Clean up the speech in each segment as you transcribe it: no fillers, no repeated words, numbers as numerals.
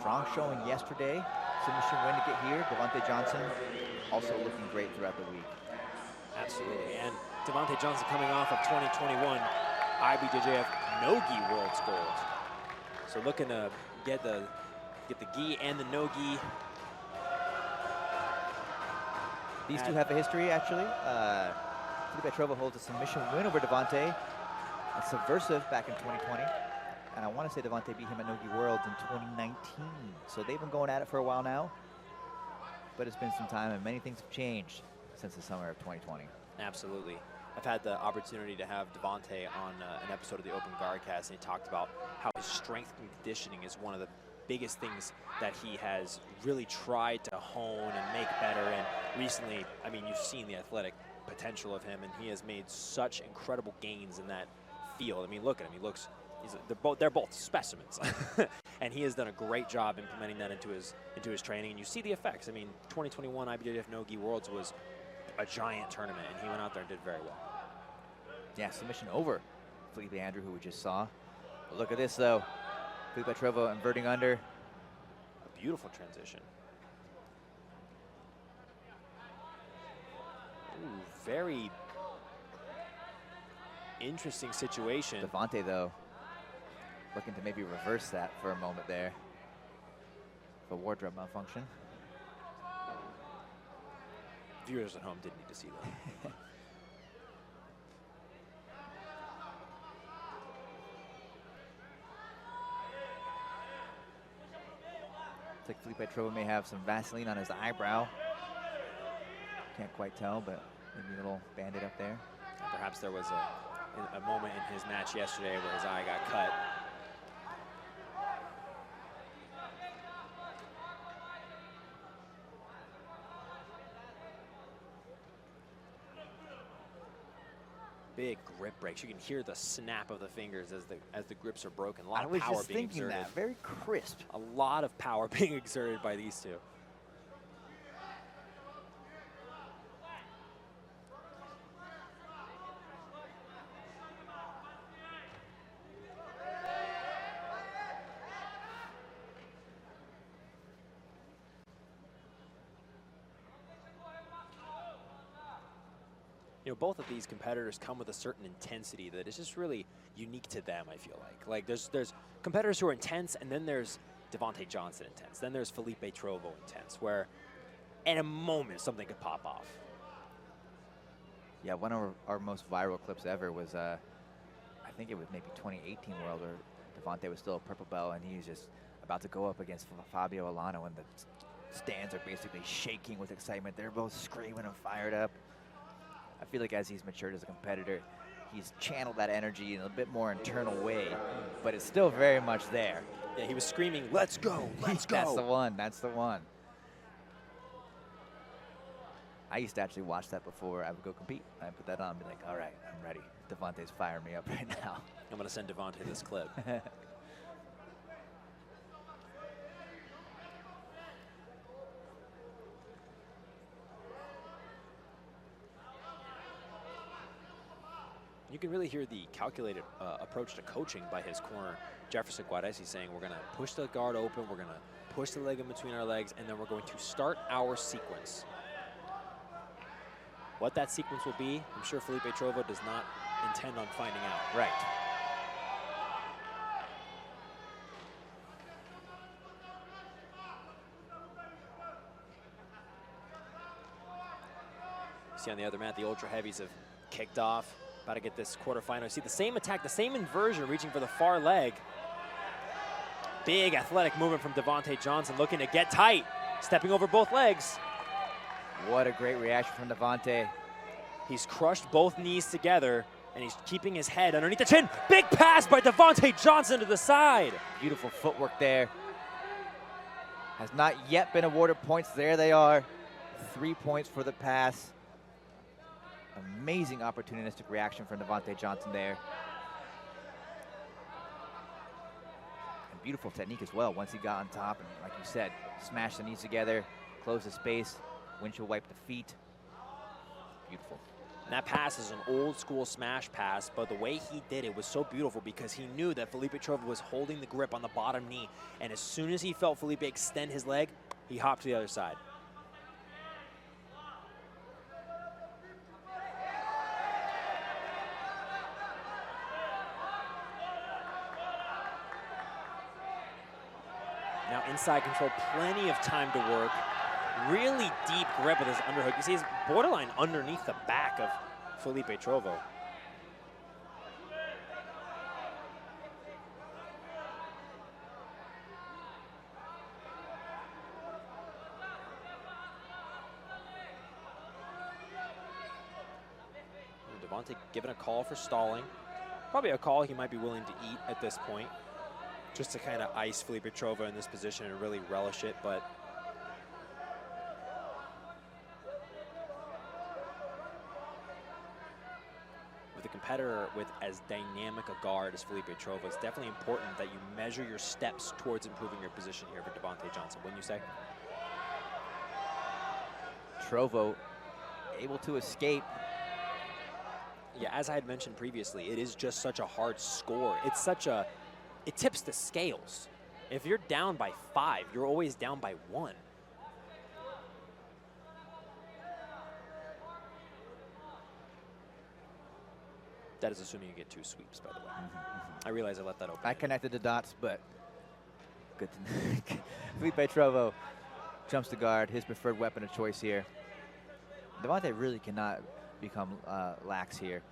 strong showing yesterday. Submission win to get here. Devhonte Johnson also looking great throughout the week. Absolutely. And Devhonte Johnson coming off of 2021 IBJJF no-gi Worlds Gold. So looking to get the gi and the no-gi. These two have a history, actually. Fellipe Trovo holds a submission win over Devhonte. A subversive back in 2020. And I want to say Devhonte beat him at No-Gi Worlds in 2019. So they've been going at it for a while now. But it's been some time, and many things have changed since the summer of 2020. Absolutely. I've had the opportunity to have Devhonte on an episode of the Open Guardcast, and he talked about how his strength and conditioning is one of the biggest things that he has really tried to hone and make better. And recently, I mean, you've seen the athletic potential of him, and he has made such incredible gains in that field. I mean, look at him. He looks, they're both specimens. And he has done a great job implementing that into his training. And you see the effects. I mean, 2021 IBJJF No-Gi Worlds was a giant tournament, and he went out there and did very well. Yeah, submission over Fellipe Andrew, who we just saw. But look at this, though. Fellipe Trovo inverting under. A beautiful transition. Ooh, very interesting situation. Devhonte, though, looking to maybe reverse that for a moment there. The wardrobe malfunction. Viewers at home didn't need to see that. Looks like Fellipe Trovo may have some Vaseline on his eyebrow. Can't quite tell, but maybe a little Band-Aid up there. And perhaps there was a moment in his match yesterday where his eye got cut. Big grip breaks. You can hear the snap of the fingers as the grips are broken. A lot of power being exerted. That. Very crisp. A lot of power being exerted by these two. You know, both of these competitors come with a certain intensity that is just really unique to them, I feel like. Like, there's competitors who are intense, and then there's Devhonte Johnson intense. Then there's Fellipe Trovo intense, where in a moment something could pop off. Yeah, one of our most viral clips ever was, I think it was maybe 2018 World, where Devhonte was still a purple belt, and he's just about to go up against Fabio Alano, and the stands are basically shaking with excitement. They're both screaming and fired up. I feel like as he's matured as a competitor, he's channeled that energy in a bit more internal way, but it's still very much there. Yeah, he was screaming, "Let's go, let's go." That's the one, that's the one. I used to actually watch that before I would go compete. I'd put that on and be like, all right, I'm ready. Devhonte's firing me up right now. I'm gonna send Devhonte this clip. You can really hear the calculated approach to coaching by his corner, Jefferson Guarez. He's saying, we're going to push the guard open, we're going to push the leg in between our legs, and then we're going to start our sequence. What that sequence will be, I'm sure Fellipe Trovo does not intend on finding out. Right. See on the other mat, the ultra heavies have kicked off. About to get this quarterfinal. See the same attack, the same inversion, reaching for the far leg. Big athletic movement from Devhonte Johnson, looking to get tight, stepping over both legs. What a great reaction from Devhonte. He's crushed both knees together, and he's keeping his head underneath the chin. Big pass by Devhonte Johnson to the side. Beautiful footwork there. Has not yet been awarded points. There they are. 3 points for the pass. Amazing opportunistic reaction from Devhonte Johnson there. And beautiful technique as well. Once he got on top and, like you said, smashed the knees together, closed the space, windshield wipe the feet. Beautiful. And that pass is an old school smash pass, but the way he did it was so beautiful because he knew that Fellipe Trovo was holding the grip on the bottom knee. And as soon as he felt Fellipe extend his leg, he hopped to the other side. Now inside control, plenty of time to work. Really deep grip with his underhook. You see he's borderline underneath the back of Fellipe Trovo. Devhonte given a call for stalling. Probably a call he might be willing to eat at this point, just to kind of ice Fellipe Trovo in this position and really relish it, but with a competitor with as dynamic a guard as Fellipe Trovo, it's definitely important that you measure your steps towards improving your position here for Devhonte Johnson, wouldn't you say? Trovo able to escape. Yeah, as I had mentioned previously, it is just such a hard score. It's such a, it tips the scales. If you're down by 5, you're always down by 1. That is assuming you get 2 sweeps, by the way. I realize I let that open. I connected the dots, but good to know. Fellipe Trovo jumps to guard, his preferred weapon of choice here. Devhonte really cannot become lax here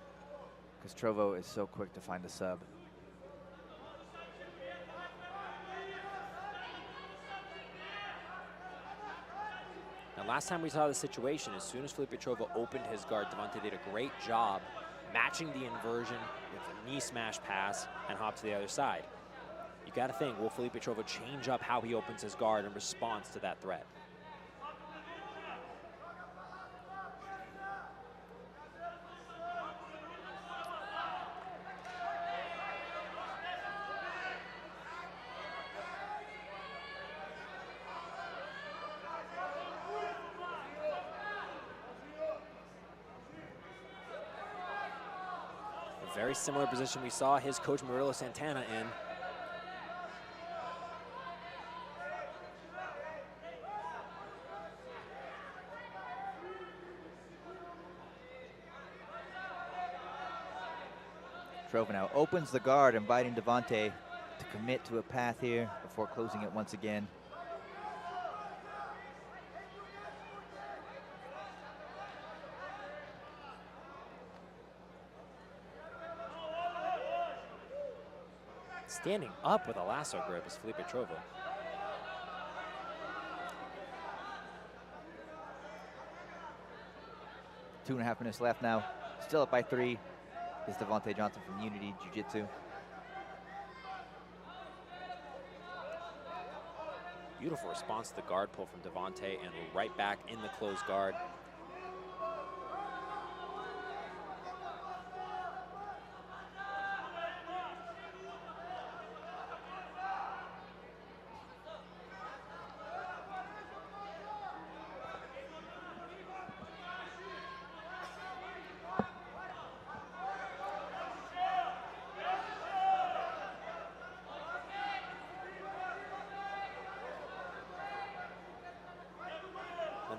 because Trovo is so quick to find the sub. Now, last time we saw this situation, as soon as Fellipe Trovo opened his guard, Devhonte did a great job matching the inversion with a knee smash pass and hop to the other side. You got to think, will Fellipe Trovo change up how he opens his guard in response to that threat? Very similar position we saw his coach Murillo Santana in. Trovo now opens the guard, inviting Devhonte to commit to a path here before closing it once again. Standing up with a lasso grip is Fellipe Trovo. Two and a half minutes left now. Still up by 3 is Devhonte Johnson from Unity Jiu-Jitsu. Beautiful response to the guard pull from Devhonte, and right back in the closed guard.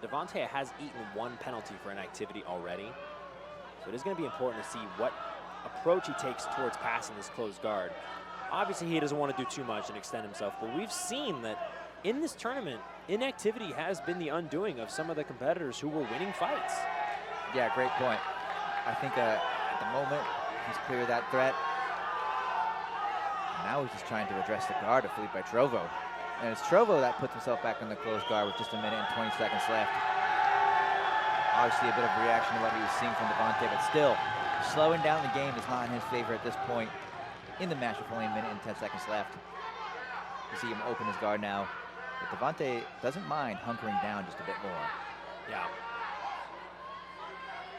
Devhonte has eaten 1 penalty for inactivity already, so it is going to be important to see what approach he takes towards passing this closed guard. Obviously, he doesn't want to do too much and extend himself, but we've seen that in this tournament, inactivity has been the undoing of some of the competitors who were winning fights. Yeah, great point. I think at the moment, he's clear of that threat. Now he's just trying to address the guard of Fellipe Trovo. And it's Trovo that puts himself back in the closed guard with just a minute and 20 seconds left. Obviously a bit of a reaction to what he was seeing from Devhonte, but still, slowing down the game is not in his favor at this point in the match with only a minute and 10 seconds left. You see him open his guard now, but Devhonte doesn't mind hunkering down just a bit more. Yeah.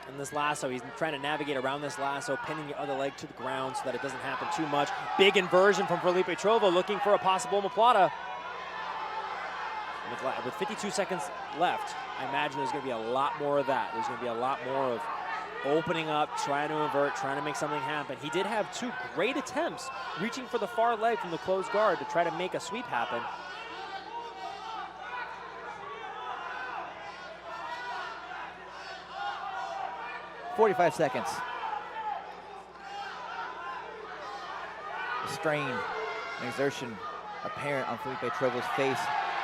And this lasso, he's trying to navigate around this lasso, pinning the other leg to the ground so that it doesn't happen too much. Big inversion from Fellipe Trovo, looking for a possible omoplata. With 52 seconds left, I imagine there's going to be a lot more of that. There's going to be a lot more of opening up, trying to invert, trying to make something happen. He did have 2 great attempts reaching for the far leg from the closed guard to try to make a sweep happen. .45 seconds. The strain and exertion apparent on Fellipe Trovo's face.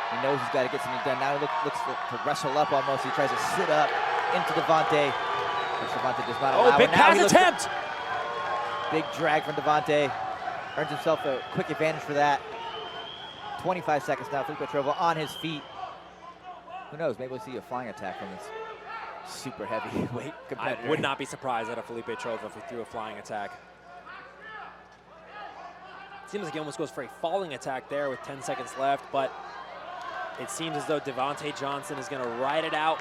He knows he's got to get something done. Now he looks to wrestle up almost. He tries to sit up into Devhonte. Which Devhonte does not allow. Oh, big pass attempt! Big drag from Devhonte. Earns himself a quick advantage for that. 25 seconds now. Fellipe Trovo on his feet. Who knows? Maybe we'll see a flying attack from this super heavyweight competitor. I would not be surprised at a Fellipe Trovo if he threw a flying attack. Seems like he almost goes for a falling attack there with 10 seconds left, but it seems as though Devhonte Johnson is going to ride it out,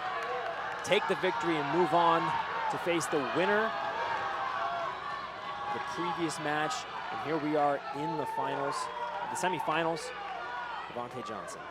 take the victory, and move on to face the winner of the previous match. And here we are in the finals, the semifinals, Devhonte Johnson.